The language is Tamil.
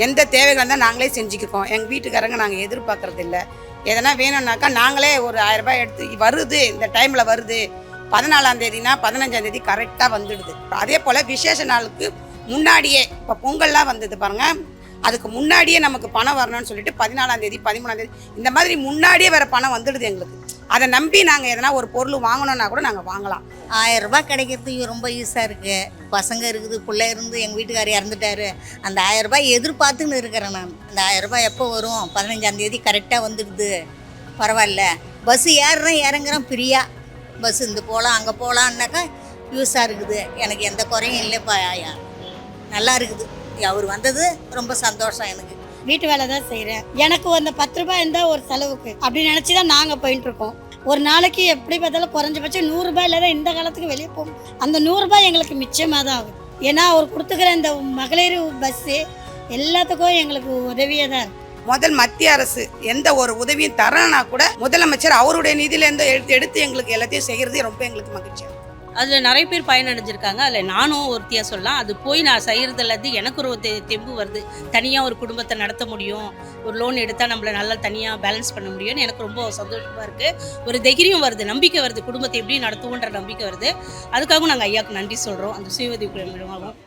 எந்த தேவைகள் இருந்தால் நாங்களே செஞ்சுக்கிறோம். எங்கள் வீட்டுக்காரங்க நாங்கள் எதிர்பார்க்கறது இல்லை. எதனா வேணும்னாக்கா நாங்களே ஒரு 1000 ரூபாய் எடுத்து வருது, இந்த டைமில் வருது, 14ஆம் தேதினா 15ஆம் தேதி கரெக்டாக வந்துடுது. அதே போல் விசேஷ நாளுக்கு முன்னாடியே இப்போ பொங்கல்லாம் வந்தது பாருங்கள், அதுக்கு முன்னாடியே நமக்கு பணம் வரணும்னு சொல்லிட்டு 14ஆம் தேதி 13ஆம் தேதி இந்த மாதிரி முன்னாடியே வேறு பணம் வந்துடுது எங்களுக்கு. அதை நம்பி நாங்கள் எதனா ஒரு பொருள் வாங்கணுன்னா கூட நாங்கள் வாங்கலாம். 1000 ரூபாய் கிடைக்கிறதுக்கு ரொம்ப ஈஸியாக இருக்குது. பசங்க இருக்குது, பிள்ளை இருந்து எங்கள் வீட்டுக்காரர் இறந்துட்டாரு. அந்த 1000 ரூபாய் எதிர்பார்த்துன்னு இருக்கிறேன் நான். அந்த 1000 ரூபாய் எப்போ வரும்? 15ஆம் தேதி கரெக்டாக வந்துடுது. பரவாயில்ல, பஸ்ஸு ஏறுறேன் இறங்குறேன் ஃப்ரீயாக. பஸ் இந்த போகலாம் அங்கே போகலான்னாக்கா யூஸாக இருக்குது. எனக்கு எந்த குறையும் இல்லைப்பா. நல்லா இருக்குது. அவர் வந்தது ரொம்ப சந்தோஷம் எனக்கு. வீட்டு வேலை தான் செய்கிறேன். எனக்கு அந்த 10 ரூபாய் இருந்தால் ஒரு செலவுக்கு அப்படின்னு நினச்சி தான் நாங்கள் போயிட்டுருக்கோம். ஒரு நாளைக்கு எப்படி பார்த்தாலும் குறைஞ்சபட்சம் 100 ரூபாயில் தான் இந்த காலத்துக்கு வெளியே போகும். அந்த 100 ரூபாய் எங்களுக்கு மிச்சமாக தான் ஆகுது. ஏன்னா அவர் கொடுத்துக்கிற இந்த மகளிர் பஸ்ஸு எல்லாத்துக்கும் எங்களுக்கு உதவியாக தான் இருக்குது. முதல் மத்திய அரசு எந்த ஒரு உதவியும் தரனா கூட முதலமைச்சர் அவருடைய நிதியிலேருந்து எடுத்து எங்களுக்கு எல்லாத்தையும் செய்கிறது ரொம்ப எங்களுக்கு மகிழ்ச்சியாக. அதில் நிறைய பேர் பயனடைஞ்சிருக்காங்க. அதில் நானும் ஒருத்தியாக சொல்லலாம். அது போய் நான் செய்கிறதுலேருந்து எனக்கு ஒரு தெம்பு வருது. தனியாக ஒரு குடும்பத்தை நடத்த முடியும், ஒரு லோன் எடுத்தால் நம்மளை நல்லா தனியாக பேலன்ஸ் பண்ண முடியும்னு எனக்கு ரொம்ப சந்தோஷமாக இருக்குது. ஒரு தைரியம் வருது, நம்பிக்கை வருது, குடும்பத்தை எப்படி நடத்துவோன்ற நம்பிக்கை வருது. அதுக்காகவும் நாங்கள் ஐயாவுக்கு நன்றி சொல்கிறோம். அந்த சுய உதவி குழு மூலமாகவும்